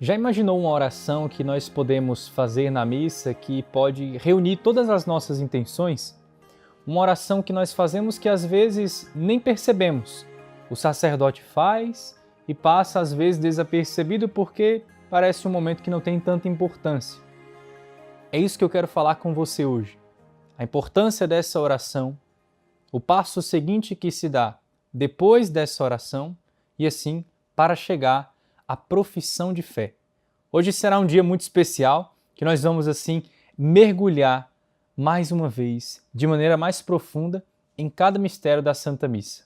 Já imaginou uma oração que nós podemos fazer na missa que pode reunir todas as nossas intenções? Uma oração que nós fazemos que às vezes nem percebemos. O sacerdote faz e passa às vezes desapercebido porque parece um momento que não tem tanta importância. É isso que eu quero falar com você hoje. A importância dessa oração, o passo seguinte que se dá depois dessa oração e assim para chegar à profissão de fé. Hoje será um dia muito especial que nós vamos assim mergulhar mais uma vez, de maneira mais profunda, em cada mistério da Santa Missa.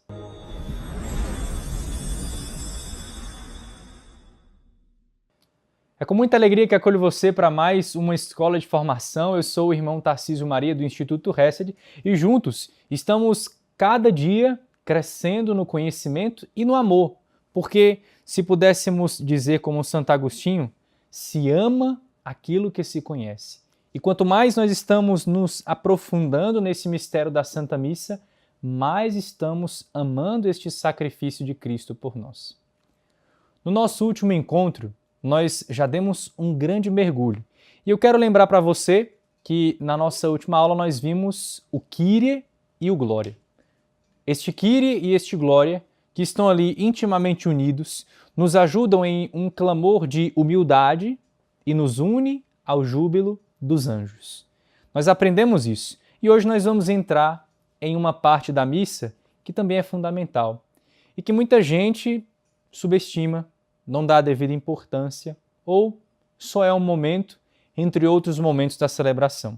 É com muita alegria que acolho você para mais uma escola de formação. Eu sou o irmão Tarcísio Maria do Instituto Hesed e juntos estamos cada dia crescendo no conhecimento e no amor, porque se pudéssemos dizer como Santo Agostinho, se ama aquilo que se conhece. E quanto mais nós estamos nos aprofundando nesse mistério da Santa Missa, mais estamos amando este sacrifício de Cristo por nós. No nosso último encontro, nós já demos um grande mergulho. E eu quero lembrar para você que na nossa última aula nós vimos o Kyrie e o Glória. Este Kyrie e este Glória, que estão ali intimamente unidos, nos ajudam em um clamor de humildade e nos une ao júbilo dos anjos. Nós aprendemos isso e hoje nós vamos entrar em uma parte da missa que também é fundamental e que muita gente subestima, não dá a devida importância ou só é um momento entre outros momentos da celebração,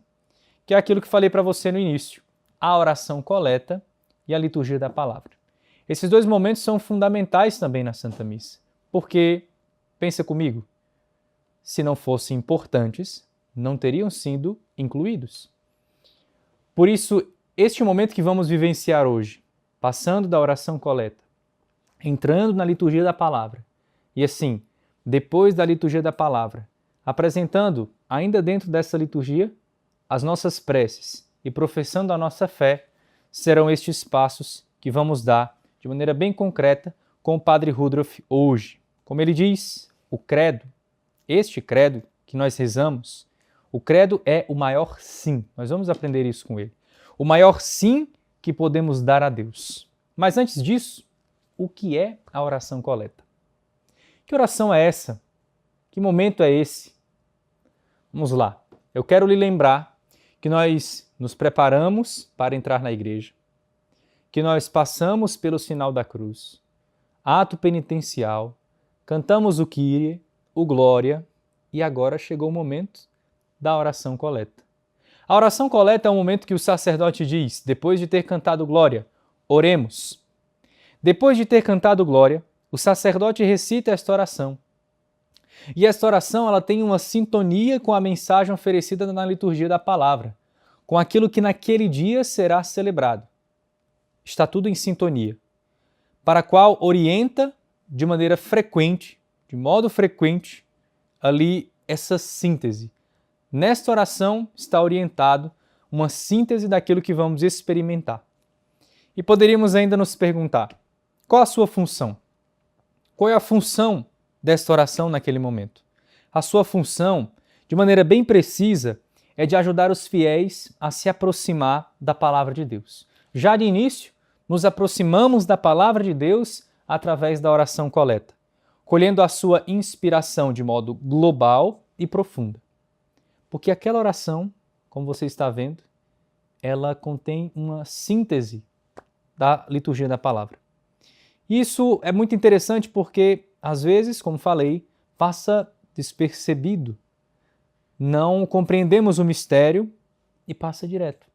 que é aquilo que falei para você no início, a oração coleta e a liturgia da palavra. Esses dois momentos são fundamentais também na Santa Missa, porque, pensa comigo, se não fossem importantes, não teriam sido incluídos. Por isso, este momento que vamos vivenciar hoje, passando da oração coleta, entrando na liturgia da palavra, e assim, depois da liturgia da palavra, apresentando, ainda dentro dessa liturgia, as nossas preces e professando a nossa fé, serão estes passos que vamos dar de maneira bem concreta com o Padre Rudolf hoje. Como ele diz, o credo, este credo que nós rezamos, o credo é o maior sim. Nós vamos aprender isso com ele. O maior sim que podemos dar a Deus. Mas antes disso, o que é a oração coleta? Que oração é essa? Que momento é esse? Vamos lá. Eu quero lhe lembrar que nós nos preparamos para entrar na igreja, que nós passamos pelo sinal da cruz, ato penitencial, cantamos o Kyrie, o Glória e agora chegou o momento da oração coleta. A oração coleta é o momento que o sacerdote diz, depois de ter cantado Glória, oremos. Depois de ter cantado Glória, o sacerdote recita esta oração. E esta oração ela tem uma sintonia com a mensagem oferecida na liturgia da palavra, com aquilo que naquele dia será celebrado. Está tudo em sintonia, para a qual orienta de maneira frequente, de modo frequente, ali essa síntese. Nesta oração está orientado uma síntese daquilo que vamos experimentar. E poderíamos ainda nos perguntar, qual a sua função? Qual é a função desta oração naquele momento? A sua função, de maneira bem precisa, é de ajudar os fiéis a se aproximar da palavra de Deus. Já de início, nos aproximamos da palavra de Deus através da oração coleta, colhendo a sua inspiração de modo global e profundo. Porque aquela oração, como você está vendo, ela contém uma síntese da liturgia da palavra. Isso é muito interessante porque, às vezes, como falei, passa despercebido. Não compreendemos o mistério e passa direto.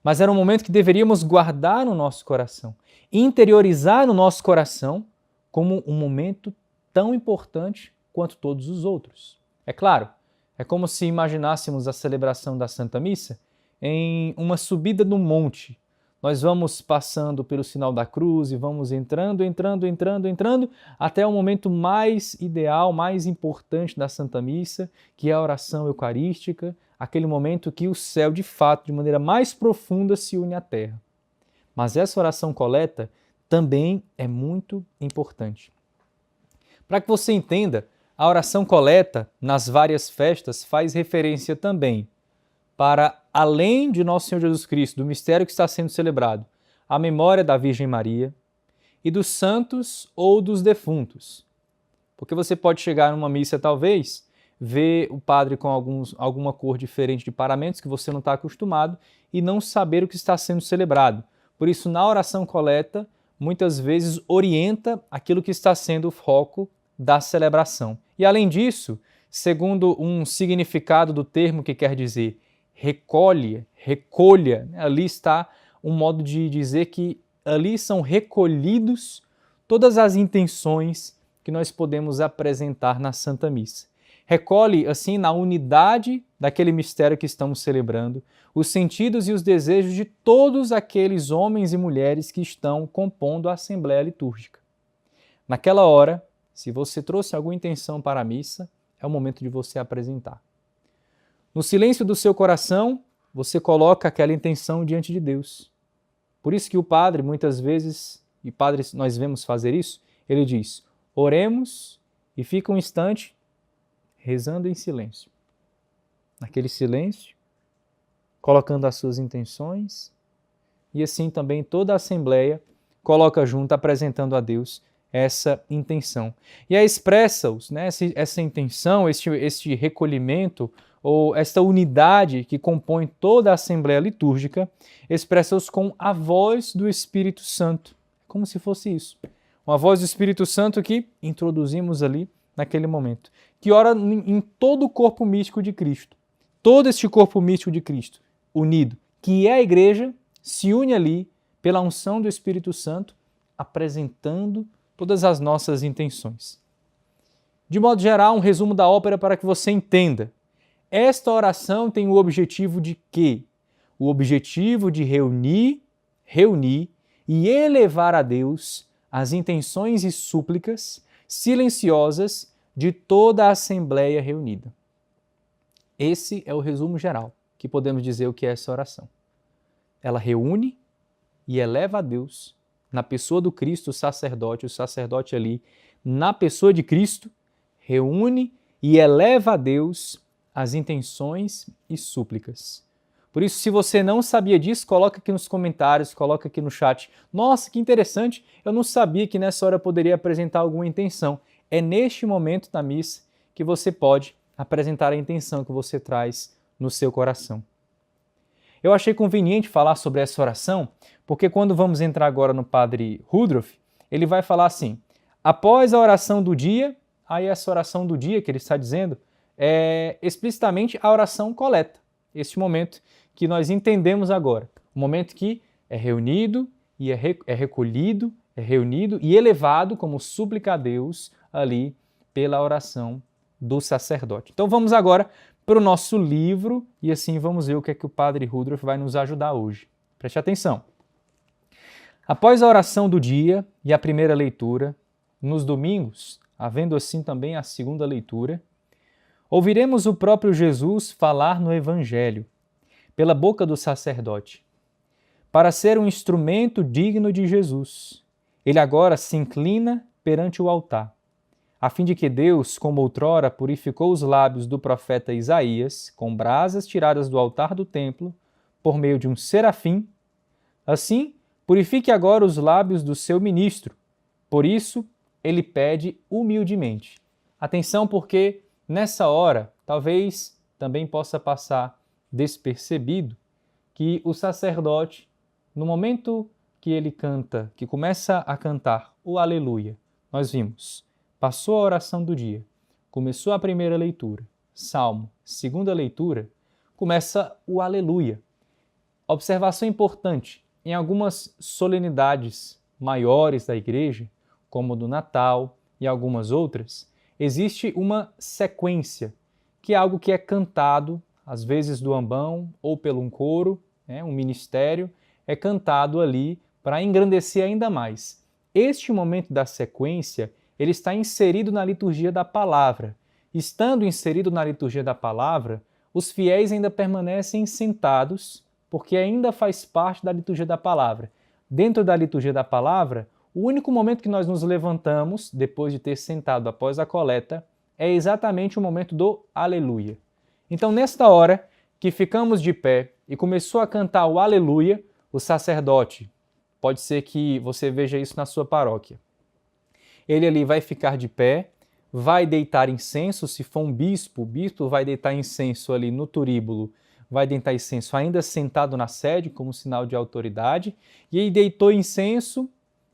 Mas era um momento que deveríamos guardar no nosso coração, interiorizar no nosso coração como um momento tão importante quanto todos os outros. É claro, é como se imaginássemos a celebração da Santa Missa em uma subida no monte. Nós vamos passando pelo sinal da cruz e vamos entrando, até o momento mais ideal, mais importante da Santa Missa, que é a oração eucarística, aquele momento que o céu, de fato, de maneira mais profunda, se une à terra. Mas essa oração coleta também é muito importante. Para que você entenda, A oração coleta, nas várias festas, faz referência também para, além de Nosso Senhor Jesus Cristo, do mistério que está sendo celebrado, a memória da Virgem Maria e dos santos ou dos defuntos. Porque você pode chegar numa missa, talvez, ver o padre com alguma cor diferente de paramentos que você não está acostumado e não saber o que está sendo celebrado. Por isso, na oração coleta, muitas vezes orienta aquilo que está sendo o foco da celebração. E além disso, segundo um significado do termo que quer dizer recolha, ali está um modo de dizer que ali são recolhidos todas as intenções que nós podemos apresentar na Santa Missa. Recolhe, assim, na unidade daquele mistério que estamos celebrando, os sentidos e os desejos de todos aqueles homens e mulheres que estão compondo a Assembleia Litúrgica. Naquela hora, se você trouxe alguma intenção para a missa, é o momento de você apresentar. No silêncio do seu coração, você coloca aquela intenção diante de Deus. Por isso que o padre, muitas vezes, e padres nós vemos fazer isso, ele diz: oremos e fica um instante rezando em silêncio. Naquele silêncio, colocando as suas intenções, e assim também toda a Assembleia coloca junto, apresentando a Deus essa intenção. E aí expressa-os, né, essa intenção, este recolhimento, ou esta unidade que compõe toda a Assembleia Litúrgica, expressa-os com a voz do Espírito Santo, como se fosse isso. Uma voz do Espírito Santo que introduzimos ali naquele momento, que ora em todo o corpo místico de Cristo. Todo este corpo místico de Cristo, unido, que é a Igreja, se une ali pela unção do Espírito Santo, apresentando todas as nossas intenções. De modo geral, um resumo da ópera para que você entenda. Esta oração tem o objetivo de quê? O objetivo de reunir e elevar a Deus as intenções e súplicas silenciosas de toda a Assembleia reunida. Esse é o resumo geral, que podemos dizer o que é essa oração. Ela reúne e eleva a Deus na pessoa do Cristo, o sacerdote ali, na pessoa de Cristo, reúne e eleva a Deus as intenções e súplicas. Por isso, se você não sabia disso, coloca aqui nos comentários, coloca aqui no chat. Nossa, que interessante, eu não sabia que nessa hora eu poderia apresentar alguma intenção. É neste momento da missa que você pode apresentar a intenção que você traz no seu coração. Eu achei conveniente falar sobre essa oração, porque quando vamos entrar agora no Padre Woodruff, ele vai falar assim: após a oração do dia, aí essa oração do dia que ele está dizendo é explicitamente a oração coleta, este momento que nós entendemos agora, o momento que é reunido e é recolhido, é reunido e elevado como súplica a Deus ali pela oração do sacerdote. Então vamos agora para o nosso livro e assim vamos ver o que é que o Padre Woodruff vai nos ajudar hoje. Preste atenção. Após a oração do dia e a primeira leitura, nos domingos, havendo assim também a segunda leitura, ouviremos o próprio Jesus falar no Evangelho, pela boca do sacerdote, para ser um instrumento digno de Jesus. Ele agora se inclina perante o altar, a fim de que Deus, como outrora purificou os lábios do profeta Isaías, com brasas tiradas do altar do templo, por meio de um serafim, assim purifique agora os lábios do seu ministro. Por isso, ele pede humildemente. Atenção, porque nessa hora, talvez também possa passar despercebido que o sacerdote, no momento que ele canta, que começa a cantar o Aleluia, nós vimos, passou a oração do dia, começou a primeira leitura, salmo, segunda leitura, começa o Aleluia. Observação importante, em algumas solenidades maiores da igreja, como do Natal e algumas outras, existe uma sequência, que é algo que é cantado, às vezes do ambão ou pelo um coro, um ministério, é cantado ali para engrandecer ainda mais. Este momento da sequência, ele está inserido na liturgia da palavra. Estando inserido na liturgia da palavra, os fiéis ainda permanecem sentados, porque ainda faz parte da liturgia da palavra. Dentro da liturgia da palavra, o único momento que nós nos levantamos, depois de ter sentado após a coleta, é exatamente o momento do aleluia. Então, nesta hora que ficamos de pé e começou a cantar o aleluia, o sacerdote, pode ser que você veja isso na sua paróquia, ele ali vai ficar de pé, vai deitar incenso, se for um bispo, o bispo vai deitar incenso ali no turíbulo, vai deitar incenso ainda sentado na sede, como sinal de autoridade, e aí deitou incenso,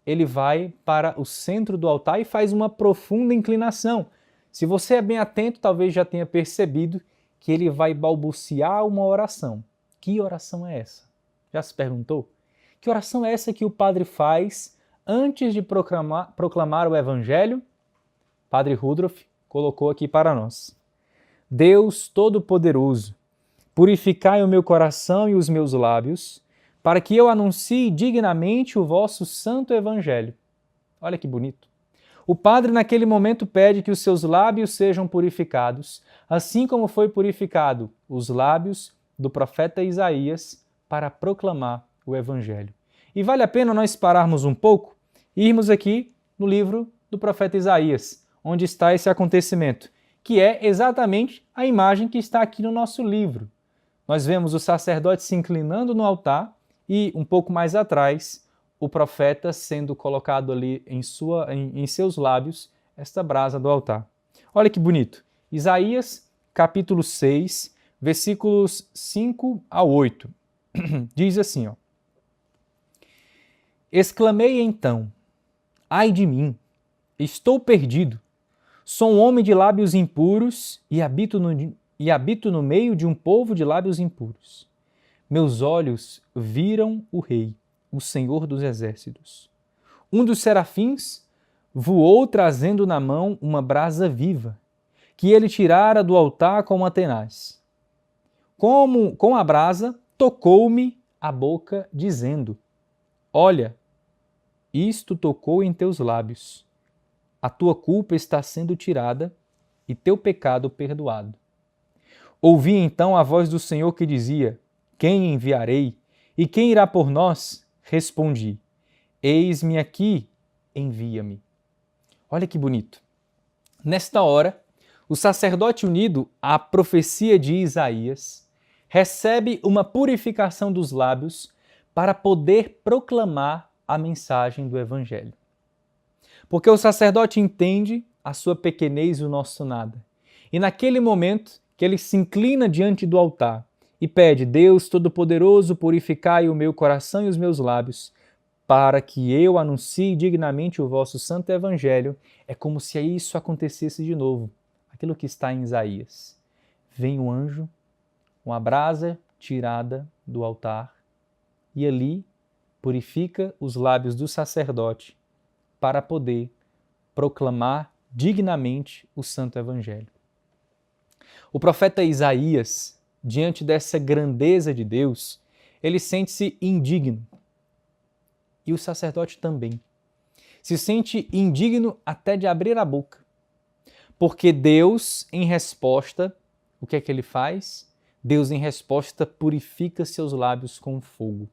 ele vai para o centro do altar e faz uma profunda inclinação. Se você é bem atento, talvez já tenha percebido que ele vai balbuciar uma oração. Que oração é essa? Já se perguntou? Que oração é essa que o padre faz antes de proclamar o Evangelho? Padre Rudolf colocou aqui para nós. Deus Todo-Poderoso, purificai o meu coração e os meus lábios, para que eu anuncie dignamente o vosso santo Evangelho. Olha que bonito. O padre naquele momento pede que os seus lábios sejam purificados, assim como foi purificado os lábios do profeta Isaías para proclamar o Evangelho. E vale a pena nós pararmos um pouco e irmos aqui no livro do profeta Isaías, onde está esse acontecimento, que é exatamente a imagem que está aqui no nosso livro. Nós vemos o sacerdote se inclinando no altar e, um pouco mais atrás, o profeta sendo colocado ali em seus lábios esta brasa do altar. Olha que bonito. Isaías, capítulo 6, versículos 5 a 8. Diz assim, ó. Exclamei então, ai de mim, estou perdido. Sou um homem de lábios impuros e habito no meio de um povo de lábios impuros. Meus olhos viram o Rei, o Senhor dos Exércitos. Um dos serafins voou trazendo na mão uma brasa viva, que ele tirara do altar com uma tenaz. Com a brasa, tocou-me a boca, dizendo, olha, isto tocou em teus lábios. A tua culpa está sendo tirada e teu pecado perdoado. Ouvi então a voz do Senhor que dizia, quem enviarei? E quem irá por nós? Respondi, eis-me aqui, envia-me. Olha que bonito. Nesta hora, o sacerdote unido à profecia de Isaías recebe uma purificação dos lábios para poder proclamar a mensagem do Evangelho. Porque o sacerdote entende a sua pequenez e o nosso nada. E naquele momento que ele se inclina diante do altar e pede, Deus Todo-Poderoso, purificai o meu coração e os meus lábios, para que eu anuncie dignamente o vosso santo Evangelho, é como se isso acontecesse de novo, aquilo que está em Isaías. Vem o anjo, uma brasa tirada do altar, e ali purifica os lábios do sacerdote para poder proclamar dignamente o santo Evangelho. O profeta Isaías, diante dessa grandeza de Deus, ele sente-se indigno. E o sacerdote também. Se sente indigno até de abrir a boca. Porque Deus, em resposta, o que é que ele faz? Deus, em resposta, purifica seus lábios com fogo.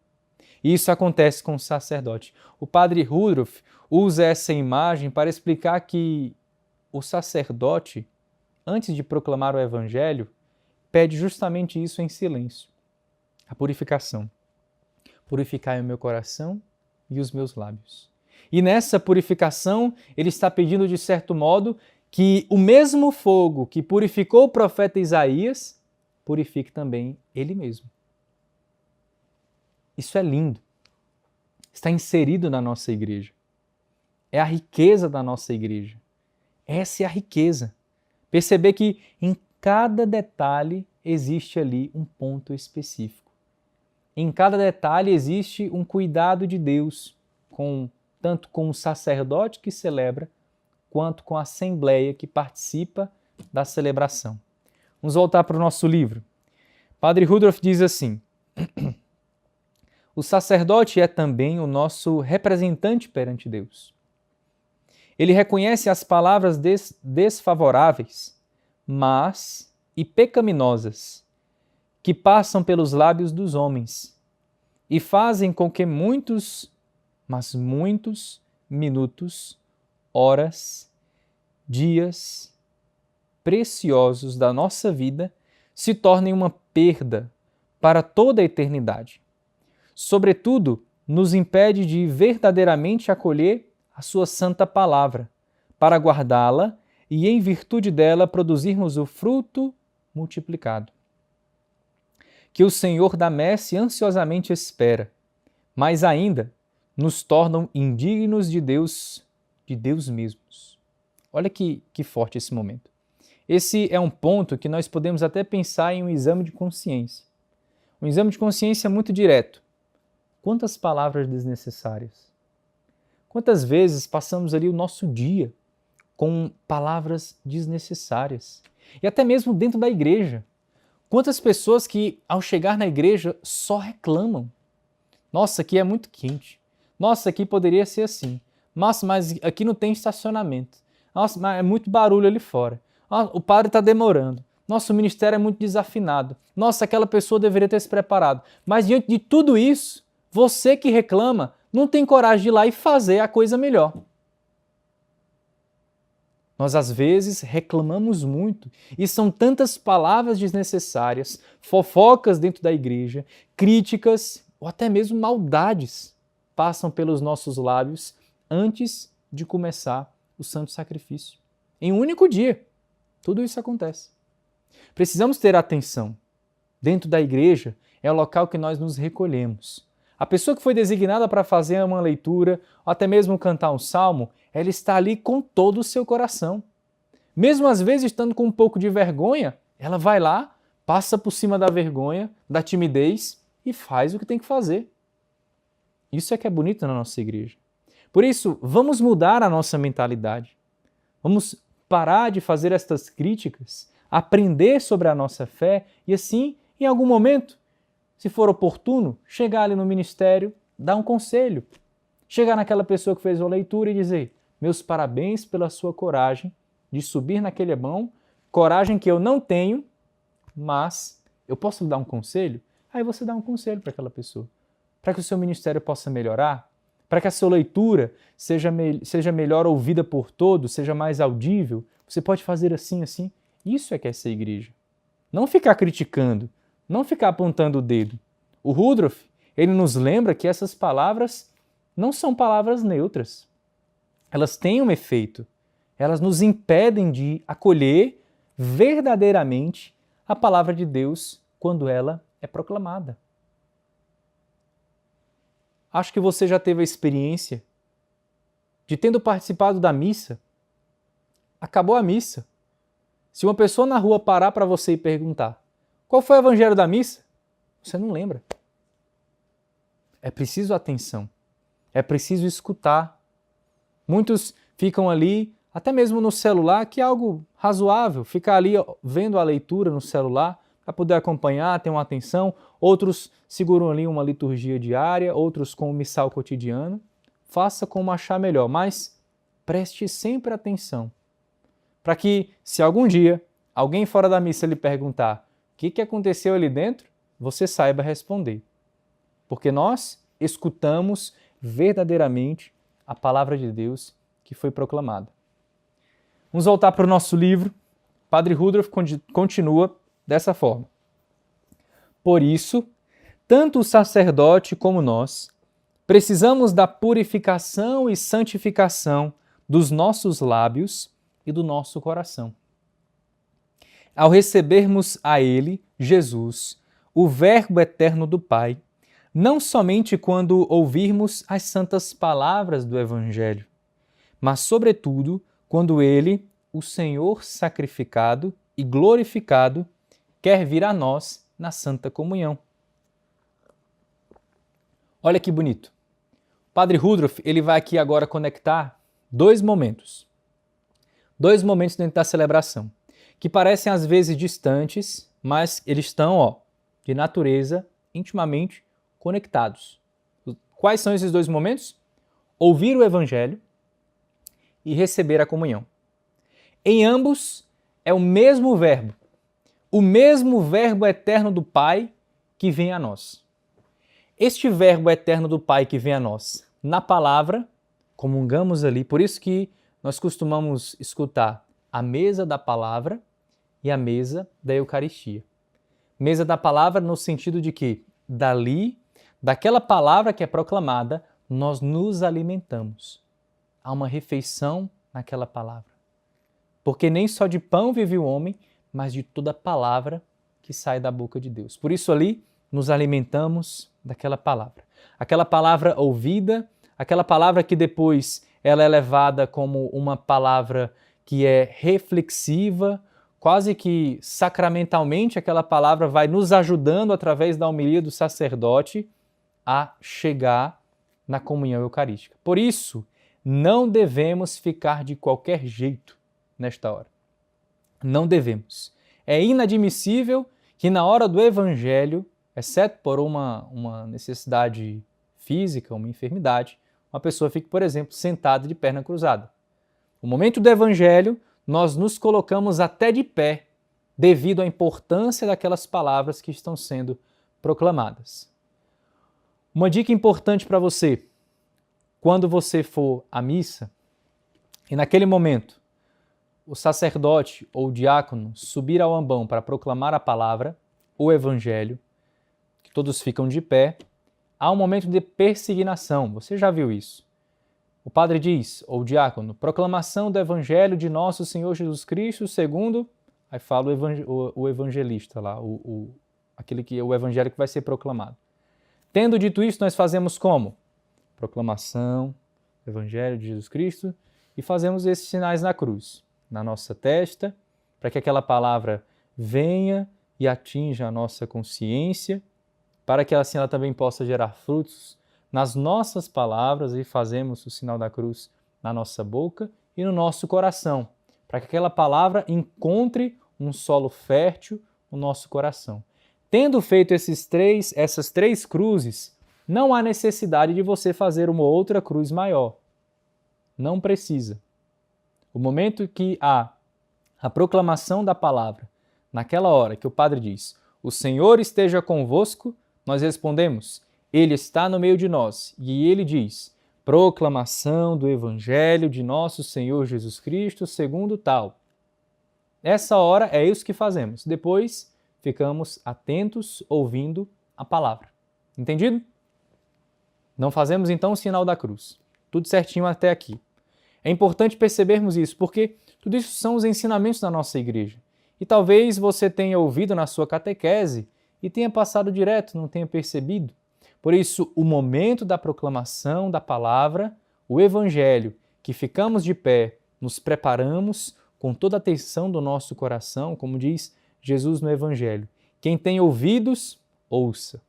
E isso acontece com o sacerdote. O padre Rudolf usa essa imagem para explicar que o sacerdote, antes de proclamar o Evangelho, pede justamente isso em silêncio. A purificação. Purificai o meu coração e os meus lábios. E nessa purificação, ele está pedindo, de certo modo, que o mesmo fogo que purificou o profeta Isaías, purifique também ele mesmo. Isso é lindo. Está inserido na nossa igreja. É a riqueza da nossa igreja. Essa é a riqueza. Perceber que em cada detalhe existe ali um ponto específico. Em cada detalhe existe um cuidado de Deus, tanto com o sacerdote que celebra, quanto com a assembleia que participa da celebração. Vamos voltar para o nosso livro. Padre Rudolf diz assim, o sacerdote é também o nosso representante perante Deus. Ele reconhece as palavras desfavoráveis, más e pecaminosas, que passam pelos lábios dos homens e fazem com que muitos minutos, horas, dias preciosos da nossa vida se tornem uma perda para toda a eternidade. Sobretudo, nos impede de verdadeiramente acolher a sua santa palavra, para guardá-la e, em virtude dela, produzirmos o fruto multiplicado. Que o Senhor da messe ansiosamente espera, mas ainda nos tornam indignos de Deus mesmos. Olha que forte esse momento. Esse é um ponto que nós podemos até pensar em um exame de consciência. Um exame de consciência muito direto. Quantas palavras desnecessárias? Quantas vezes passamos ali o nosso dia com palavras desnecessárias? E até mesmo dentro da igreja. Quantas pessoas que, ao chegar na igreja, só reclamam? Nossa, aqui é muito quente. Nossa, aqui poderia ser assim. Nossa, mas aqui não tem estacionamento. Nossa, mas é muito barulho ali fora. Nossa, o padre está demorando. Nosso ministério é muito desafinado. Nossa, aquela pessoa deveria ter se preparado. Mas diante de tudo isso, você que reclama não tem coragem de ir lá e fazer a coisa melhor. Nós, às vezes, reclamamos muito e são tantas palavras desnecessárias, fofocas dentro da igreja, críticas ou até mesmo maldades passam pelos nossos lábios antes de começar o santo sacrifício. Em um único dia, tudo isso acontece. Precisamos ter atenção. Dentro da igreja é o local que nós nos recolhemos. A pessoa que foi designada para fazer uma leitura ou até mesmo cantar um salmo, ela está ali com todo o seu coração. Mesmo às vezes estando com um pouco de vergonha, ela vai lá, passa por cima da vergonha, da timidez e faz o que tem que fazer. Isso é que é bonito na nossa igreja. Por isso, vamos mudar a nossa mentalidade. Vamos parar de fazer estas críticas, aprender sobre a nossa fé e assim, em algum momento, se for oportuno, chegar ali no ministério, dar um conselho. Chegar naquela pessoa que fez a leitura e dizer: meus parabéns pela sua coragem de subir naquele ebão, coragem que eu não tenho, mas eu posso dar um conselho? Aí você dá um conselho para aquela pessoa, para que o seu ministério possa melhorar, para que a sua leitura seja melhor ouvida por todos, seja mais audível. Você pode fazer assim, assim. Isso é que é ser igreja. Não ficar criticando, não ficar apontando o dedo. O Woodruff, ele nos lembra que essas palavras não são palavras neutras. Elas têm um efeito. Elas nos impedem de acolher verdadeiramente a palavra de Deus quando ela é proclamada. Acho que você já teve a experiência de, tendo participado da missa, acabou a missa. Se uma pessoa na rua parar para você e perguntar: qual foi o evangelho da missa? Você não lembra. É preciso atenção. É preciso escutar. Muitos ficam ali, até mesmo no celular, que é algo razoável, ficar ali vendo a leitura no celular para poder acompanhar, ter uma atenção. Outros seguram ali uma liturgia diária, outros com o missal cotidiano. Faça como achar melhor, mas preste sempre atenção. Para que, se algum dia alguém fora da missa lhe perguntar o que aconteceu ali dentro, você saiba responder. Porque nós escutamos verdadeiramente a palavra de Deus que foi proclamada. Vamos voltar para o nosso livro. Padre Woodruff continua dessa forma. Por isso, tanto o sacerdote como nós precisamos da purificação e santificação dos nossos lábios e do nosso coração. Ao recebermos a Ele, Jesus, o Verbo eterno do Pai, não somente quando ouvirmos as santas palavras do Evangelho, mas, sobretudo, quando Ele, o Senhor sacrificado e glorificado, quer vir a nós na Santa Comunhão. Olha que bonito. Padre Woodruff, ele vai aqui agora conectar dois momentos dentro da celebração, que parecem às vezes distantes, mas eles estão, de natureza intimamente conectados. Quais são esses dois momentos? Ouvir o Evangelho e receber a comunhão. Em ambos é o mesmo verbo eterno do Pai que vem a nós. Este verbo eterno do Pai que vem a nós, na palavra, comungamos ali, por isso que nós costumamos escutar a mesa da palavra e a mesa da Eucaristia. Mesa da palavra no sentido de que, daquela palavra que é proclamada, nós nos alimentamos. Há uma refeição naquela palavra. Porque nem só de pão vive o homem, mas de toda palavra que sai da boca de Deus. Por isso ali nos alimentamos daquela palavra. Aquela palavra ouvida, aquela palavra que depois ela é levada como uma palavra que é reflexiva, quase que sacramentalmente aquela palavra vai nos ajudando através da homilia do sacerdote a chegar na comunhão eucarística. Por isso, não devemos ficar de qualquer jeito nesta hora. Não devemos. É inadmissível que na hora do evangelho, exceto por uma necessidade física, uma enfermidade, uma pessoa fique, por exemplo, sentada de perna cruzada. No momento do evangelho, nós nos colocamos até de pé devido à importância daquelas palavras que estão sendo proclamadas. Uma dica importante para você: quando você for à missa e naquele momento o sacerdote ou o diácono subir ao ambão para proclamar a palavra, o evangelho, que todos ficam de pé, há um momento de persignação. Você já viu isso? O padre diz, ou o diácono, proclamação do evangelho de nosso Senhor Jesus Cristo segundo... Aí fala o evangelista lá, o evangelho que vai ser proclamado. Tendo dito isso, nós fazemos como? Proclamação do evangelho de Jesus Cristo e fazemos esses sinais na cruz, na nossa testa, para que aquela palavra venha e atinja a nossa consciência, para que assim ela também possa gerar frutos nas nossas palavras, e fazemos o sinal da cruz na nossa boca e no nosso coração, para que aquela palavra encontre um solo fértil no nosso coração. Tendo feito essas três cruzes, não há necessidade de você fazer uma outra cruz maior. Não precisa. O momento que há a proclamação da palavra, naquela hora que o padre diz, o Senhor esteja convosco, nós respondemos, Ele está no meio de nós. E ele diz, proclamação do Evangelho de nosso Senhor Jesus Cristo, segundo tal. Essa hora é isso que fazemos. Depois, ficamos atentos, ouvindo a palavra. Entendido? Não fazemos então o sinal da cruz. Tudo certinho até aqui. É importante percebermos isso, porque tudo isso são os ensinamentos da nossa igreja. E talvez você tenha ouvido na sua catequese e tenha passado direto, não tenha percebido. Por isso, o momento da proclamação da palavra, o Evangelho, que ficamos de pé, nos preparamos com toda a atenção do nosso coração, como diz Jesus no Evangelho. Quem tem ouvidos, ouça,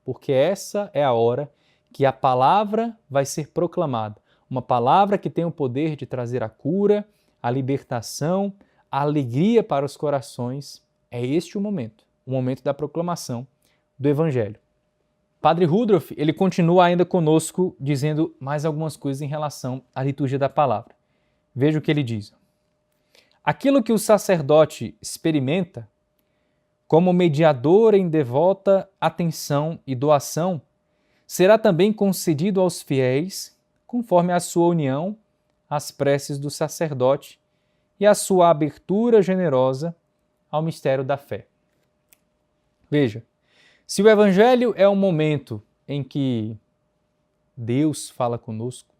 porque essa é a hora que a palavra vai ser proclamada. Uma palavra que tem o poder de trazer a cura, a libertação, a alegria para os corações. É este o momento da proclamação do Evangelho. Padre Rudolf, ele continua ainda conosco dizendo mais algumas coisas em relação à liturgia da palavra. Veja o que ele diz. Aquilo que o sacerdote experimenta como mediador em devota atenção e doação será também concedido aos fiéis conforme a sua união às preces do sacerdote e a sua abertura generosa ao mistério da fé. Veja, se o Evangelho é um momento em que Deus fala conosco,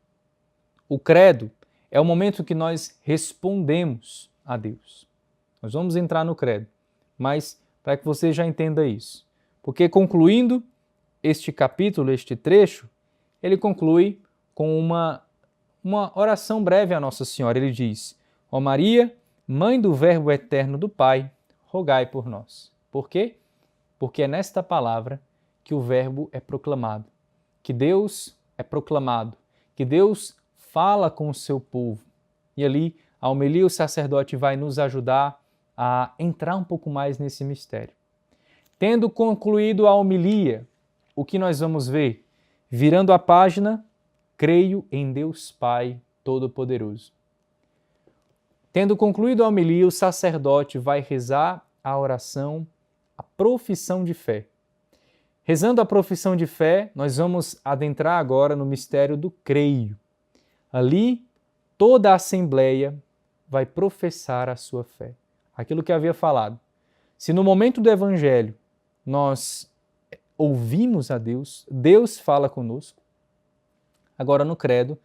o credo é o momento que nós respondemos a Deus. Nós vamos entrar no credo, mas para que você já entenda isso. Porque concluindo este capítulo, este trecho, ele conclui com uma oração breve a Nossa Senhora. Ele diz, ó Maria, Mãe do Verbo eterno do Pai, rogai por nós. Por quê? Porque é nesta palavra que o Verbo é proclamado, que Deus é proclamado, que Deus fala com o seu povo. E ali, a homilia, o sacerdote vai nos ajudar a entrar um pouco mais nesse mistério. Tendo concluído a homilia, o que nós vamos ver? Virando a página, creio em Deus Pai Todo-Poderoso. Tendo concluído a homilia, o sacerdote vai rezar a oração, a profissão de fé. Rezando a profissão de fé, nós vamos adentrar agora no mistério do creio. Ali, toda a assembleia vai professar a sua fé. aquilo que havia falado. Se no momento do Evangelho nós ouvimos a Deus, Deus fala conosco, agora no credo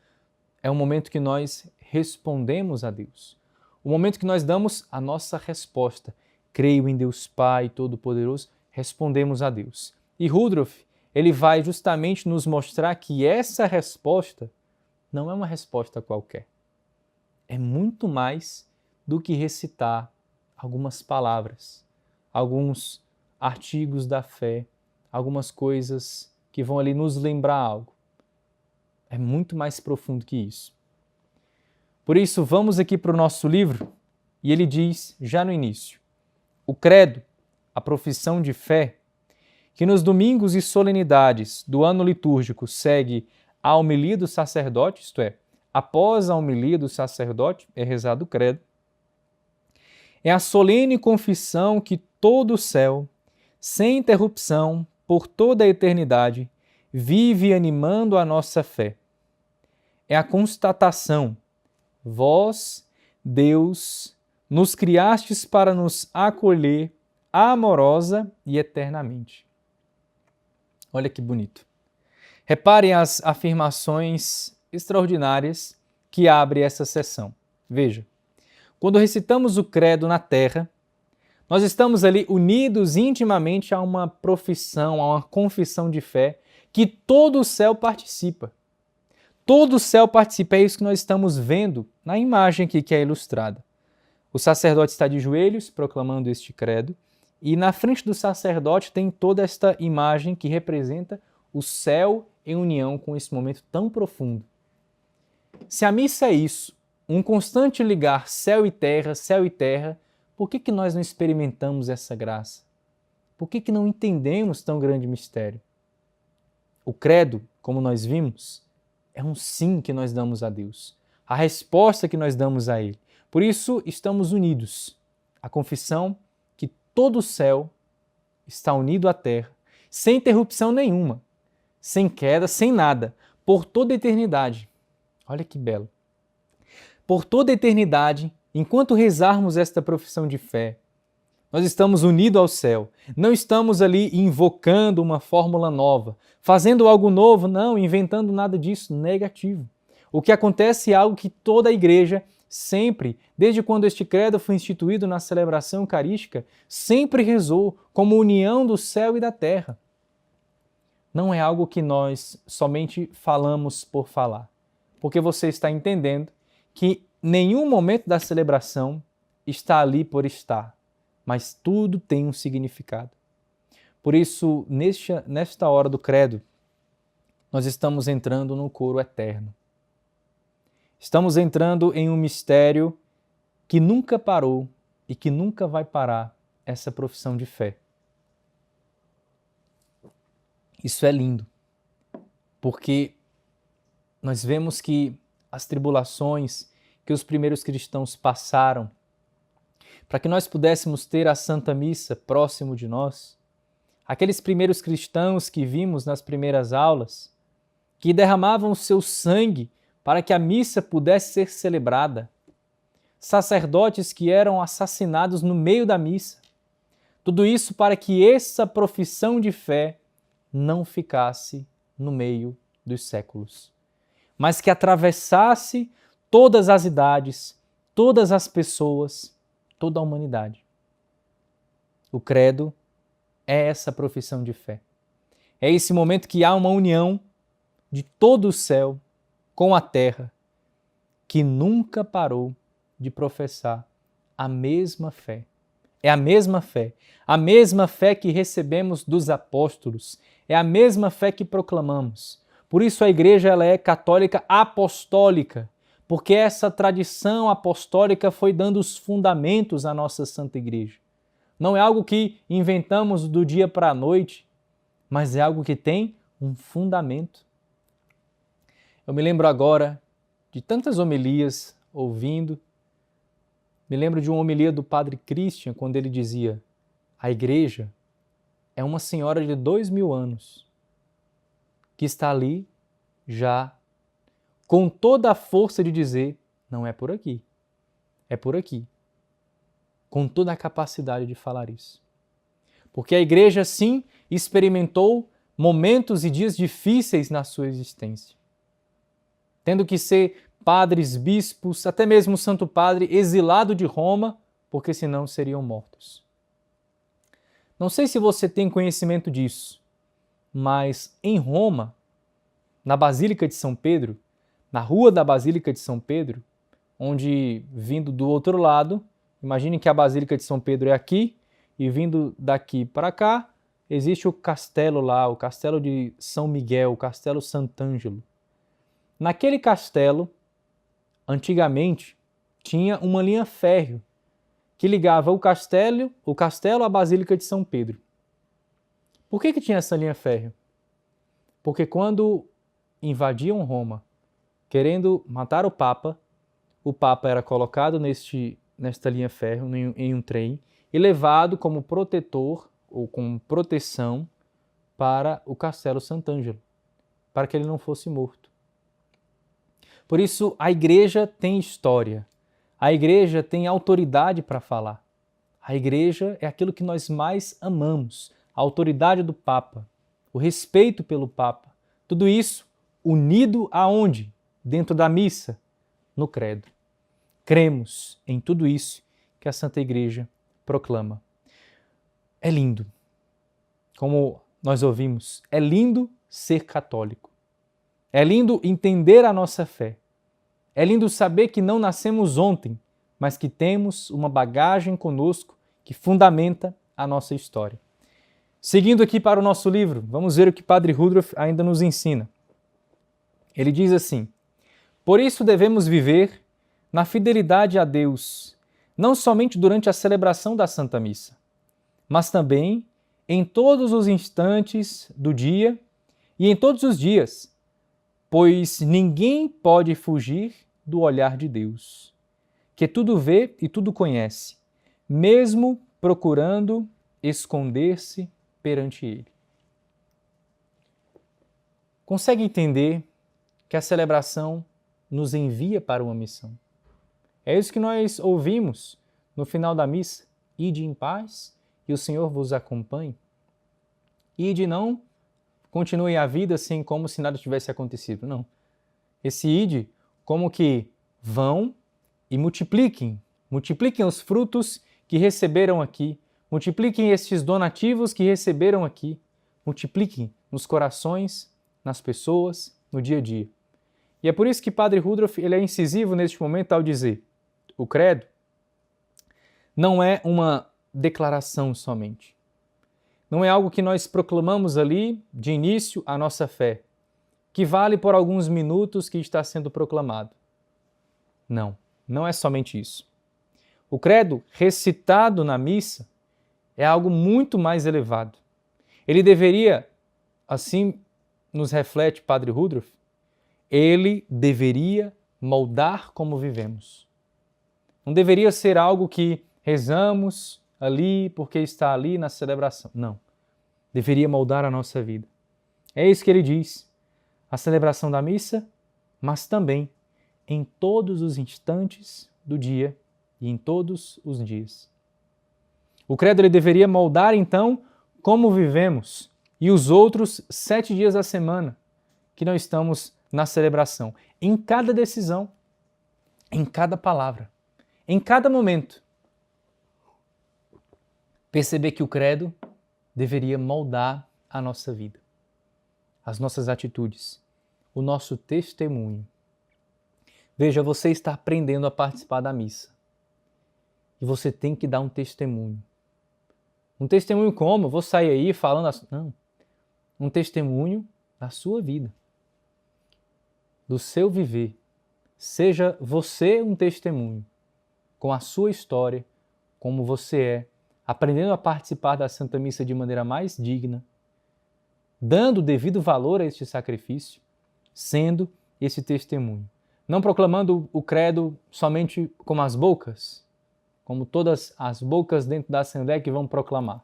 é o momento que nós respondemos a Deus. O momento que nós damos a nossa resposta. Creio em Deus Pai Todo-Poderoso, respondemos a Deus. E Woodruff, ele vai justamente nos mostrar que essa resposta não é uma resposta qualquer. É muito mais do que recitar algumas palavras, alguns artigos da fé, algumas coisas que vão ali nos lembrar algo. É muito mais profundo que isso. Por isso, vamos aqui para o nosso livro e ele diz, já no início, o credo, a profissão de fé, que nos domingos e solenidades do ano litúrgico segue a homilia do sacerdote, isto é, após a homilia do sacerdote é rezado o credo, é a solene confissão que todo o céu, sem interrupção, por toda a eternidade, vive animando a nossa fé. É a constatação, vós, Deus, nos criastes para nos acolher amorosa e eternamente. Olha que bonito. Reparem as afirmações extraordinárias que abre essa sessão. Veja, quando recitamos o credo na terra, nós estamos ali unidos intimamente a uma profissão, a uma confissão de fé que todo o céu participa. Todo o céu participa, é isso que nós estamos vendo na imagem aqui que é ilustrada. O sacerdote está de joelhos proclamando este credo e na frente do sacerdote tem toda esta imagem que representa o céu em união com esse momento tão profundo. Se a missa é isso, um constante ligar céu e terra, por que nós não experimentamos essa graça? Por que não entendemos tão grande mistério? O credo, como nós vimos, é um sim que nós damos a Deus, a resposta que nós damos a Ele. Por isso, estamos unidos. A confissão que todo o céu está unido à terra, sem interrupção nenhuma, sem queda, sem nada, por toda a eternidade. Olha que belo. Por toda a eternidade, enquanto rezarmos esta profissão de fé, nós estamos unidos ao céu. Não estamos ali invocando uma fórmula nova, fazendo algo novo, não, inventando nada disso, negativo. O que acontece é algo que toda a igreja sempre, desde quando este credo foi instituído na celebração eucarística, sempre rezou como união do céu e da terra. Não é algo que nós somente falamos por falar, porque você está entendendo que nenhum momento da celebração está ali por estar, mas tudo tem um significado. Por isso, nesta hora do credo, nós estamos entrando no coro eterno. Estamos entrando em um mistério que nunca parou e que nunca vai parar, essa profissão de fé. Isso é lindo, porque nós vemos que as tribulações que os primeiros cristãos passaram, para que nós pudéssemos ter a Santa Missa próximo de nós, aqueles primeiros cristãos que vimos nas primeiras aulas, que derramavam o seu sangue para que a missa pudesse ser celebrada, sacerdotes que eram assassinados no meio da missa, tudo isso para que essa profissão de fé não ficasse no meio dos séculos, mas que atravessasse todas as idades, todas as pessoas, toda a humanidade. O credo é essa profissão de fé. É esse momento que há uma união de todo o céu com a terra, que nunca parou de professar a mesma fé. É a mesma fé que recebemos dos apóstolos, é a mesma fé que proclamamos. Por isso a igreja ela é católica apostólica, porque essa tradição apostólica foi dando os fundamentos à nossa Santa Igreja. Não é algo que inventamos do dia para a noite, mas é algo que tem um fundamento. Eu me lembro agora de tantas homilias ouvindo. Me lembro de uma homilia do Padre Christian, quando ele dizia: a igreja é uma senhora de 2000 anos, que está ali já com toda a força de dizer, não é por aqui, é por aqui. com toda a capacidade de falar isso. Porque a igreja, sim, experimentou momentos e dias difíceis na sua existência, tendo que ser padres, bispos, até mesmo o Santo Padre exilado de Roma, porque senão seriam mortos. Não sei se você tem conhecimento disso, mas em Roma, na Basílica de São Pedro, na rua da Basílica de São Pedro, onde, vindo do outro lado, imagine que a Basílica de São Pedro é aqui, e vindo daqui para cá, existe o castelo lá, o castelo de São Miguel, o castelo Sant'Angelo. Naquele castelo, antigamente, tinha uma linha férrea que ligava o castelo à Basílica de São Pedro. Por que tinha essa linha férrea? Porque quando invadiam Roma, querendo matar o Papa era colocado nesta linha férrea, em um trem, e levado como protetor ou como proteção para o castelo Sant'Angelo, para que ele não fosse morto. Por isso, a igreja tem história, a igreja tem autoridade para falar. A igreja é aquilo que nós mais amamos, a autoridade do Papa, o respeito pelo Papa. Tudo isso unido aonde? Dentro da missa, no credo. Cremos em tudo isso que a Santa Igreja proclama. É lindo, como nós ouvimos, é lindo ser católico. É lindo entender a nossa fé. É lindo saber que não nascemos ontem, mas que temos uma bagagem conosco que fundamenta a nossa história. Seguindo aqui para o nosso livro, vamos ver o que Padre Woodruff ainda nos ensina. Ele diz assim: por isso devemos viver na fidelidade a Deus, não somente durante a celebração da Santa Missa, mas também em todos os instantes do dia e em todos os dias, pois ninguém pode fugir do olhar de Deus, que tudo vê e tudo conhece, mesmo procurando esconder-se perante Ele. Consegue entender que a celebração nos envia para uma missão? É isso que nós ouvimos no final da missa. Ide em paz e o Senhor vos acompanhe. Ide não continue a vida assim como se nada tivesse acontecido. Não. Esse ide como que vão e multipliquem os frutos que receberam aqui, multipliquem estes donativos que receberam aqui, multipliquem nos corações, nas pessoas, no dia a dia. E é por isso que Padre Woodruff ele é incisivo neste momento ao dizer: o credo não é uma declaração somente. Não é algo que nós proclamamos ali de início a nossa fé, que vale por alguns minutos que está sendo proclamado. Não, não é somente isso. O credo recitado na missa é algo muito mais elevado. Ele deveria, assim nos reflete Padre Woodruff, ele deveria moldar como vivemos. Não deveria ser algo que rezamos ali porque está ali na celebração. Não. Deveria moldar a nossa vida. É isso que ele diz. A celebração da missa, mas também em todos os instantes do dia e em todos os dias. O credo ele deveria moldar, então, como vivemos e os outros 7 dias da semana que nós estamos na celebração. Em cada decisão, em cada palavra, em cada momento. Perceber que o credo deveria moldar a nossa vida, as nossas atitudes, o nosso testemunho. Veja, você está aprendendo a participar da missa. E você tem que dar um testemunho. Um testemunho como? Eu vou sair aí falando... Não. Um testemunho da sua vida. Do seu viver. Seja você um testemunho. Com a sua história, como você é. Aprendendo a participar da Santa Missa de maneira mais digna. Dando o devido valor a este sacrifício. Sendo esse testemunho. Não proclamando o credo somente com as bocas, como todas as bocas dentro da Assembleia que vão proclamar.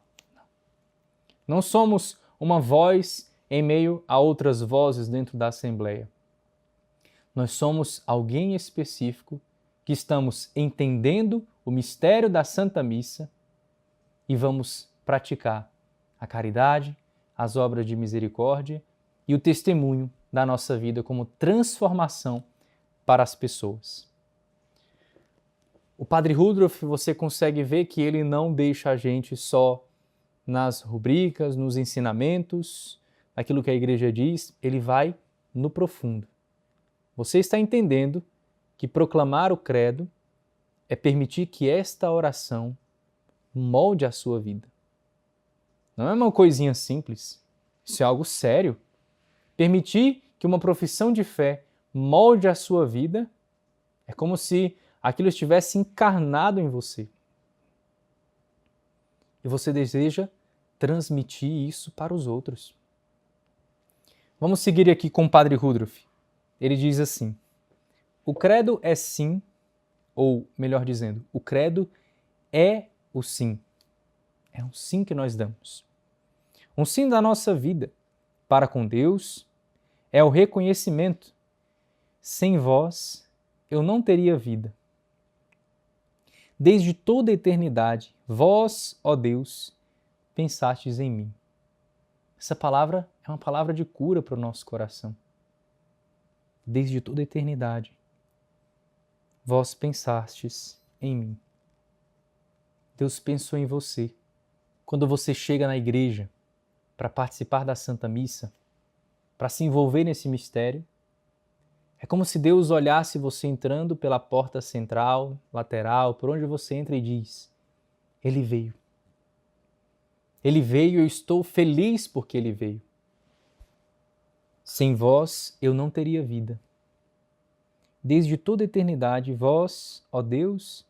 Não somos uma voz em meio a outras vozes dentro da Assembleia. Nós somos alguém específico que estamos entendendo o mistério da Santa Missa e vamos praticar a caridade, as obras de misericórdia e o testemunho da nossa vida como transformação para as pessoas. O Padre Rudolf, você consegue ver que ele não deixa a gente só nas rubricas, nos ensinamentos, naquilo que a igreja diz, ele vai no profundo. Você está entendendo que proclamar o credo é permitir que esta oração molde a sua vida. Não é uma coisinha simples, isso é algo sério. Permitir que uma profissão de fé molde a sua vida é como se aquilo estivesse encarnado em você. E você deseja transmitir isso para os outros. Vamos seguir aqui com o Padre Rudolf. Ele diz assim: o credo é sim, ou melhor dizendo, o credo é o sim. É um sim que nós damos. Um sim da nossa vida para com Deus é o reconhecimento. Sem vós, eu não teria vida. Desde toda a eternidade, vós, ó Deus, pensastes em mim. Essa palavra é uma palavra de cura para o nosso coração. Desde toda a eternidade, vós pensastes em mim. Deus pensou em você. Quando você chega na igreja para participar da Santa Missa, para se envolver nesse mistério, é como se Deus olhasse você entrando pela porta central, lateral, por onde você entra e diz: Ele veio. Ele veio e eu estou feliz porque Ele veio. Sem vós eu não teria vida. Desde toda a eternidade, vós, ó Deus,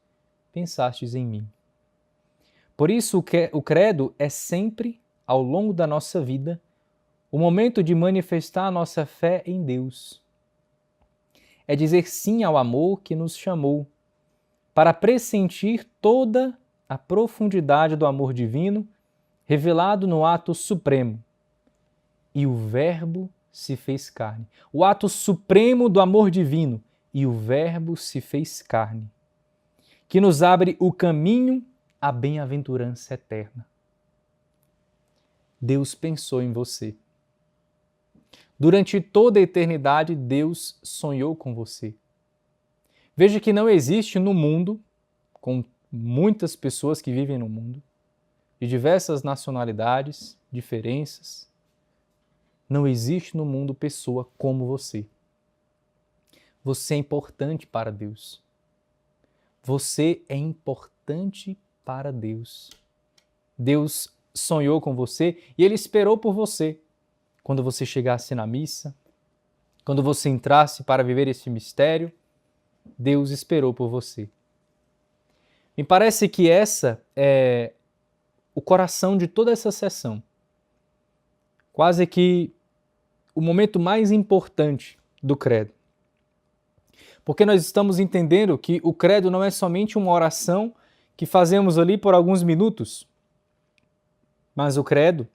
pensastes em mim. Por isso, o credo é sempre, ao longo da nossa vida, o momento de manifestar a nossa fé em Deus. É dizer sim ao amor que nos chamou, para pressentir toda a profundidade do amor divino revelado no ato supremo. E o Verbo se fez carne. O ato supremo do amor divino. E o Verbo se fez carne, que nos abre o caminho à bem-aventurança eterna. Deus pensou em você. Durante toda a eternidade, Deus sonhou com você. Veja que não existe no mundo, com muitas pessoas que vivem no mundo, de diversas nacionalidades, diferenças, não existe no mundo pessoa como você. Você é importante para Deus. Você é importante para Deus. Deus sonhou com você e Ele esperou por você. Quando você chegasse na missa, quando você entrasse para viver esse mistério, Deus esperou por você. Me parece que essa é o coração de toda essa sessão. Quase que o momento mais importante do credo. Porque nós estamos entendendo que o credo não é somente uma oração que fazemos ali por alguns minutos, mas o credo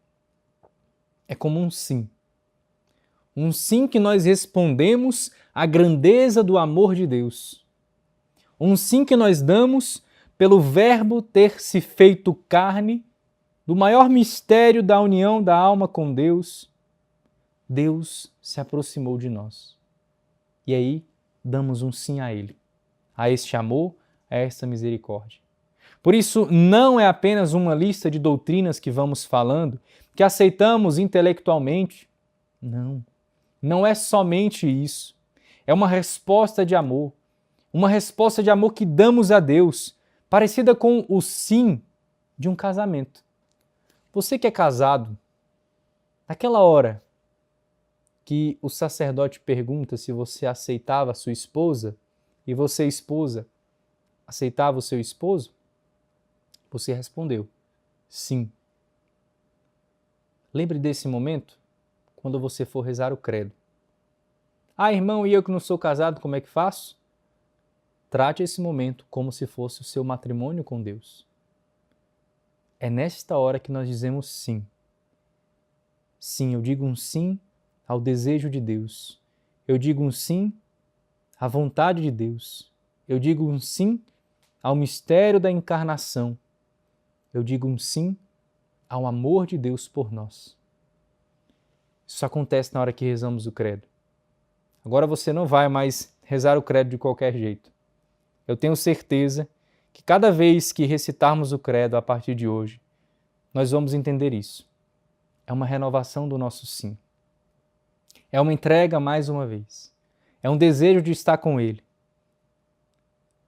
é como um sim. Um sim que nós respondemos à grandeza do amor de Deus. Um sim que nós damos pelo Verbo ter se feito carne, do maior mistério da união da alma com Deus. Deus se aproximou de nós. E aí damos um sim a Ele, a este amor, a esta misericórdia. Por isso, não é apenas uma lista de doutrinas que vamos falando, que aceitamos intelectualmente. Não. Não é somente isso. É uma resposta de amor. Uma resposta de amor que damos a Deus, parecida com o sim de um casamento. Você que é casado, naquela hora que o sacerdote pergunta se você aceitava a sua esposa e você, esposa, aceitava o seu esposo, você respondeu sim. Lembre desse momento quando você for rezar o credo. Ah, irmão, e eu que não sou casado, como é que faço? Trate esse momento como se fosse o seu matrimônio com Deus. É nesta hora que nós dizemos sim. Sim, eu digo um sim ao desejo de Deus. Eu digo um sim à vontade de Deus. Eu digo um sim ao mistério da encarnação, eu digo um sim ao amor de Deus por nós. Isso acontece na hora que rezamos o credo. Agora você não vai mais rezar o credo de qualquer jeito. Eu tenho certeza que cada vez que recitarmos o credo a partir de hoje, nós vamos entender isso. É uma renovação do nosso sim. É uma entrega mais uma vez. É um desejo de estar com Ele.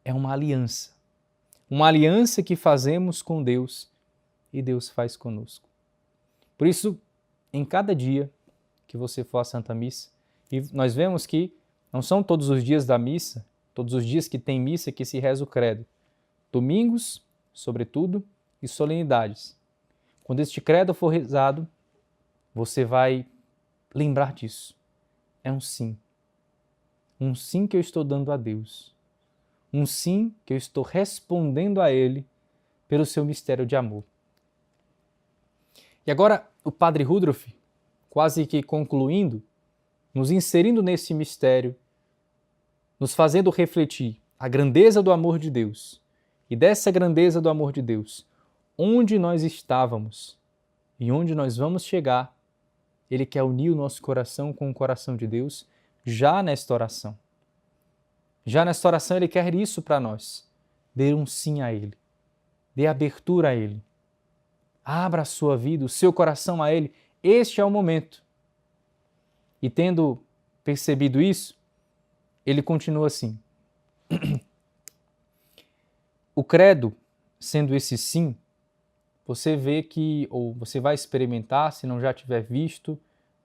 É uma aliança. Uma aliança que fazemos com Deus e Deus faz conosco. Por isso, em cada dia que você for à Santa Missa, e nós vemos que não são todos os dias da missa, todos os dias que tem missa que se reza o credo. Domingos, sobretudo, e solenidades. Quando este credo for rezado, você vai lembrar disso. É um sim. Um sim que eu estou dando a Deus. Um sim que eu estou respondendo a Ele pelo seu mistério de amor. E agora, o Padre Rudolf, quase que concluindo, nos inserindo nesse mistério, nos fazendo refletir a grandeza do amor de Deus. E dessa grandeza do amor de Deus, onde nós estávamos e onde nós vamos chegar, Ele quer unir o nosso coração com o coração de Deus já nesta oração. Já nesta oração Ele quer isso para nós. Dê um sim a Ele. Dê abertura a Ele. Abra a sua vida, o seu coração a Ele. Este é o momento. E tendo percebido isso, ele continua assim. O credo, sendo esse sim, você vê que, ou você vai experimentar, se não já tiver visto,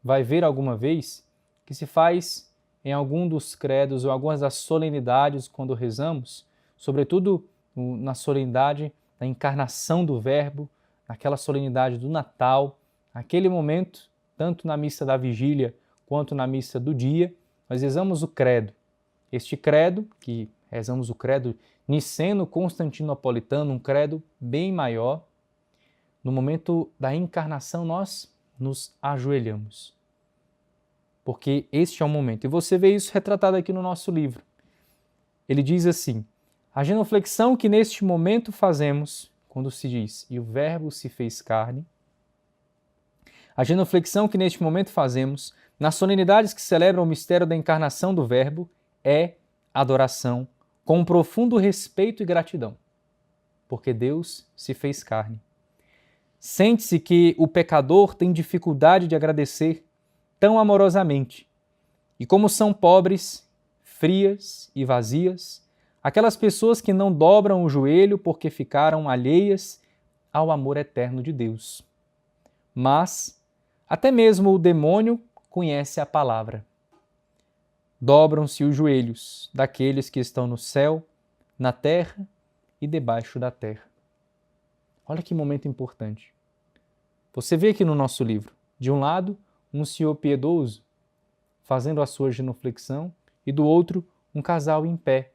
vai ver alguma vez, que se faz em algum dos credos ou algumas das solenidades quando rezamos, sobretudo na solenidade da encarnação do Verbo, naquela solenidade do Natal, aquele momento, tanto na missa da vigília quanto na missa do dia, nós rezamos o credo. Este credo, que rezamos o credo niceno-constantinopolitano, um credo bem maior, no momento da encarnação nós nos ajoelhamos. Porque este é o momento. E você vê isso retratado aqui no nosso livro. Ele diz assim: a genuflexão que neste momento fazemos, quando se diz, e o Verbo se fez carne, a genuflexão que neste momento fazemos, nas solenidades que celebram o mistério da encarnação do Verbo, é adoração com um profundo respeito e gratidão, porque Deus se fez carne. Sente-se que o pecador tem dificuldade de agradecer tão amorosamente, e como são pobres, frias e vazias, aquelas pessoas que não dobram o joelho porque ficaram alheias ao amor eterno de Deus. Mas até mesmo o demônio conhece a palavra. Dobram-se os joelhos daqueles que estão no céu, na terra e debaixo da terra. Olha que momento importante. Você vê aqui no nosso livro, de um lado, um senhor piedoso fazendo a sua genuflexão e do outro, um casal em pé,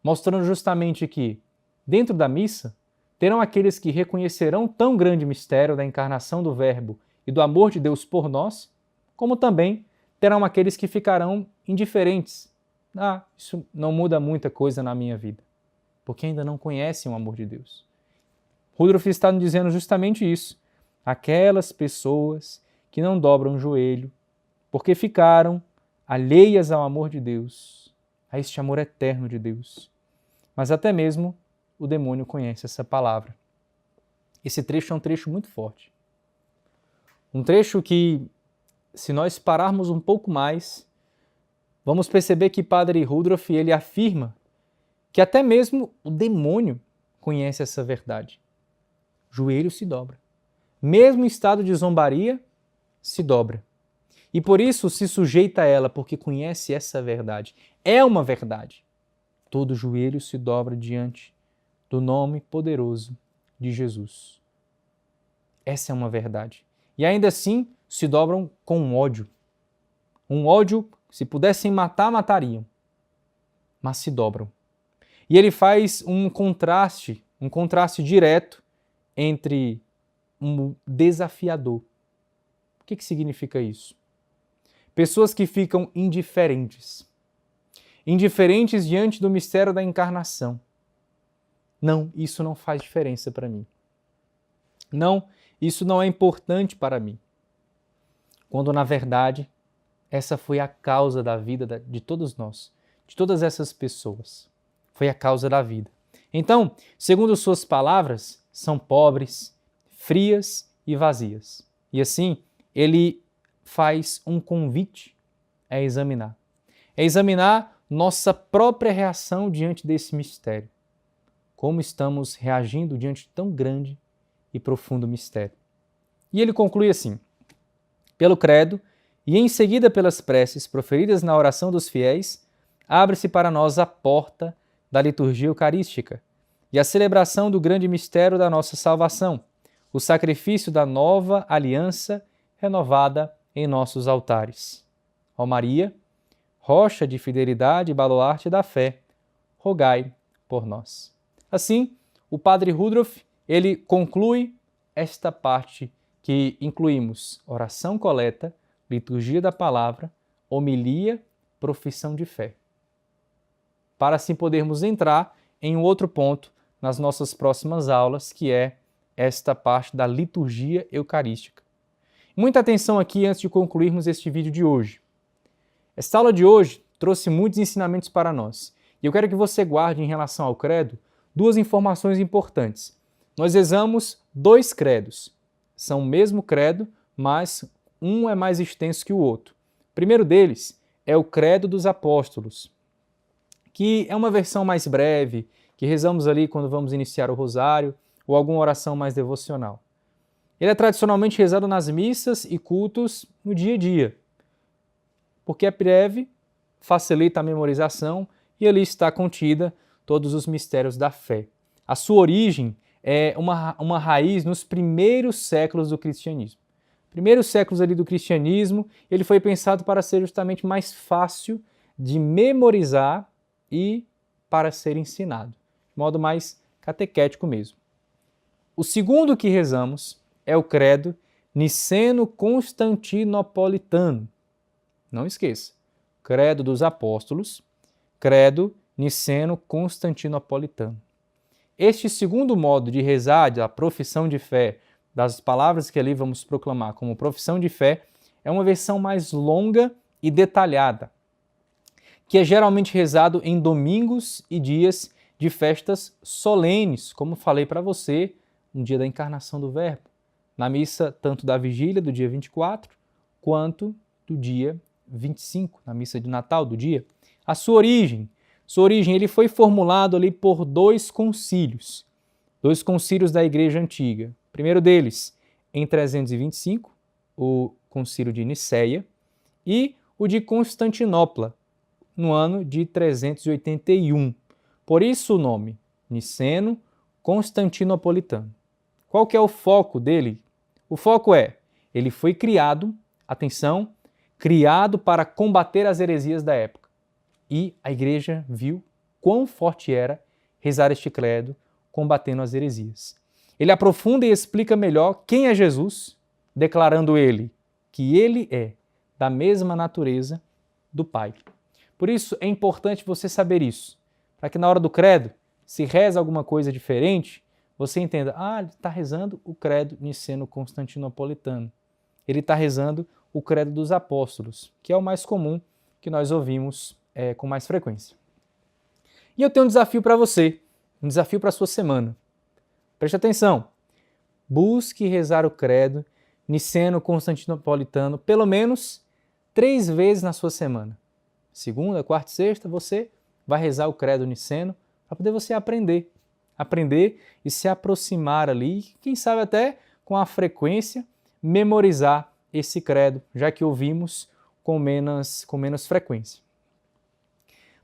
mostrando justamente que, dentro da missa, terão aqueles que reconhecerão tão grande mistério da encarnação do Verbo e do amor de Deus por nós, como também terão aqueles que ficarão indiferentes. Isso não muda muita coisa na minha vida, porque ainda não conhecem o amor de Deus. Rudolf está nos dizendo justamente isso. Aquelas pessoas que não dobram o joelho, porque ficaram alheias ao amor de Deus, a este amor eterno de Deus. Mas até mesmo o demônio conhece essa palavra. Esse trecho é um trecho muito forte. Um trecho que, se nós pararmos um pouco mais, vamos perceber que Padre Rudolf, ele afirma que até mesmo o demônio conhece essa verdade. Joelho se dobra. Mesmo em estado de zombaria, se dobra. E por isso se sujeita a ela, porque conhece essa verdade. É uma verdade. Todo joelho se dobra diante do nome poderoso de Jesus. Essa é uma verdade. E ainda assim se dobram com ódio. Um ódio, se pudessem matar, matariam. Mas se dobram. E ele faz um contraste direto entre um desafiador. O que significa isso? Pessoas que ficam indiferentes. Indiferentes diante do mistério da encarnação. Não, isso não faz diferença para mim. Não, isso não é importante para mim. Quando, na verdade, essa foi a causa da vida de todos nós, de todas essas pessoas. Foi a causa da vida. Então, segundo suas palavras, são pobres, frias e vazias. E assim, ele faz um convite a examinar. É examinar nossa própria reação diante desse mistério. Como estamos reagindo diante de tão grande e profundo mistério. E ele conclui assim: pelo credo e em seguida pelas preces proferidas na oração dos fiéis, abre-se para nós a porta da liturgia eucarística e a celebração do grande mistério da nossa salvação, o sacrifício da nova aliança renovada em nossos altares. Ó Maria, rocha de fidelidade e baluarte da fé, rogai por nós. Assim, o padre Rudolf, ele conclui esta parte que incluímos oração coleta, liturgia da palavra, homilia, profissão de fé. Para assim podermos entrar em um outro ponto nas nossas próximas aulas, que é esta parte da liturgia eucarística. Muita atenção aqui antes de concluirmos este vídeo de hoje. Esta aula de hoje trouxe muitos ensinamentos para nós. E eu quero que você guarde em relação ao credo duas informações importantes. Nós rezamos 2 credos. São o mesmo credo, mas um é mais extenso que o outro. O primeiro deles é o Credo dos Apóstolos, que é uma versão mais breve, que rezamos ali quando vamos iniciar o rosário ou alguma oração mais devocional. Ele é tradicionalmente rezado nas missas e cultos no dia a dia, porque é breve, facilita a memorização e ali está contida todos os mistérios da fé. A sua origem é uma raiz nos primeiros séculos do cristianismo. Primeiros séculos ali do cristianismo, ele foi pensado para ser justamente mais fácil de memorizar e para ser ensinado, de modo mais catequético mesmo. O segundo que rezamos é o credo niceno-constantinopolitano. Não esqueça, credo dos apóstolos, credo niceno-constantinopolitano. Este segundo modo de rezar, a profissão de fé, das palavras que ali vamos proclamar como profissão de fé, é uma versão mais longa e detalhada, que é geralmente rezado em domingos e dias de festas solenes, como falei para você, no dia da encarnação do Verbo, na missa tanto da vigília do dia 24, quanto do dia 25, na missa de Natal do dia. A sua origem, ele foi formulado ali por 2 concílios da Igreja Antiga. O primeiro deles, em 325, o concílio de Nicéia, e o de Constantinopla, no ano de 381. Por isso o nome, niceno-constantinopolitano. Qual que é o foco dele? O foco é, ele foi criado, atenção, criado para combater as heresias da época. E a igreja viu quão forte era rezar este credo combatendo as heresias. Ele aprofunda e explica melhor quem é Jesus, declarando ele que ele é da mesma natureza do Pai. Por isso é importante você saber isso, para que na hora do credo, se reza alguma coisa diferente, você entenda, ele está rezando o credo niceno-constantinopolitano. Ele está rezando o credo dos apóstolos, que é o mais comum que nós ouvimos com mais frequência. E eu tenho um desafio para você, um desafio para a sua semana. Preste atenção, busque rezar o credo niceno-constantinopolitano pelo menos 3 vezes na sua semana. Segunda, quarta e sexta, você vai rezar o credo niceno para poder você aprender e se aproximar ali, quem sabe até com a frequência, memorizar esse credo, já que ouvimos com menos frequência.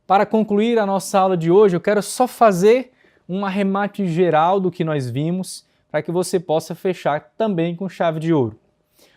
Para concluir a nossa aula de hoje, eu quero só fazer um arremate geral do que nós vimos, para que você possa fechar também com chave de ouro.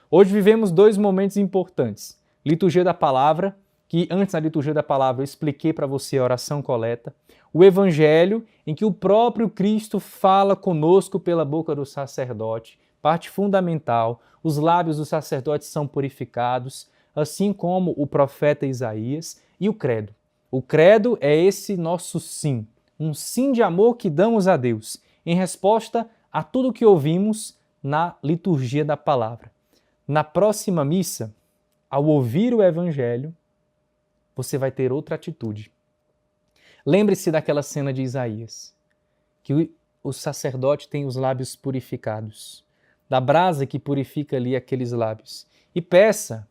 Hoje vivemos 2 momentos importantes. Liturgia da Palavra, que antes da liturgia da palavra eu expliquei para você a oração coleta, o Evangelho, em que o próprio Cristo fala conosco pela boca do sacerdote, parte fundamental, os lábios do sacerdote são purificados, assim como o profeta Isaías, e o credo. O credo é esse nosso sim, um sim de amor que damos a Deus, em resposta a tudo o que ouvimos na liturgia da palavra. Na próxima missa, ao ouvir o Evangelho, você vai ter outra atitude. Lembre-se daquela cena de Isaías, que o sacerdote tem os lábios purificados, da brasa que purifica ali aqueles lábios. E peça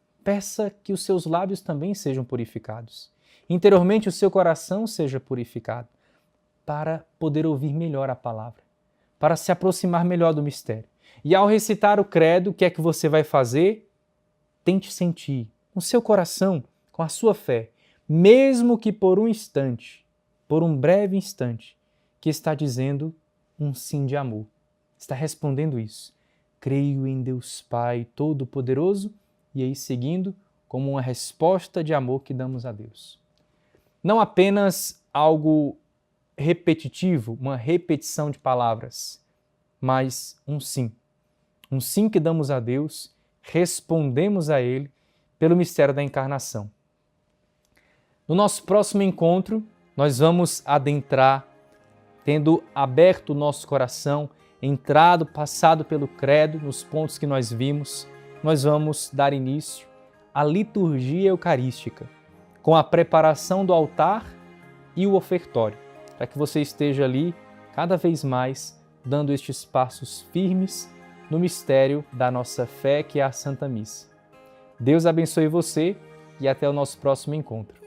que os seus lábios também sejam purificados. Interiormente o seu coração seja purificado, para poder ouvir melhor a palavra, para se aproximar melhor do mistério. E ao recitar o credo, o que é que você vai fazer? Tente sentir no seu coração, com a sua fé, mesmo que por um instante, por um breve instante, que está dizendo um sim de amor. Está respondendo isso. Creio em Deus Pai Todo-Poderoso, e aí seguindo como uma resposta de amor que damos a Deus. Não apenas algo repetitivo, uma repetição de palavras, mas um sim. Um sim que damos a Deus, respondemos a Ele pelo mistério da encarnação. No nosso próximo encontro, nós vamos adentrar, tendo aberto o nosso coração, entrado, passado pelo credo, nos pontos que nós vimos, nós vamos dar início à liturgia eucarística, com a preparação do altar e o ofertório, para que você esteja ali cada vez mais dando estes passos firmes no mistério da nossa fé, que é a Santa Missa. Deus abençoe você e até o nosso próximo encontro.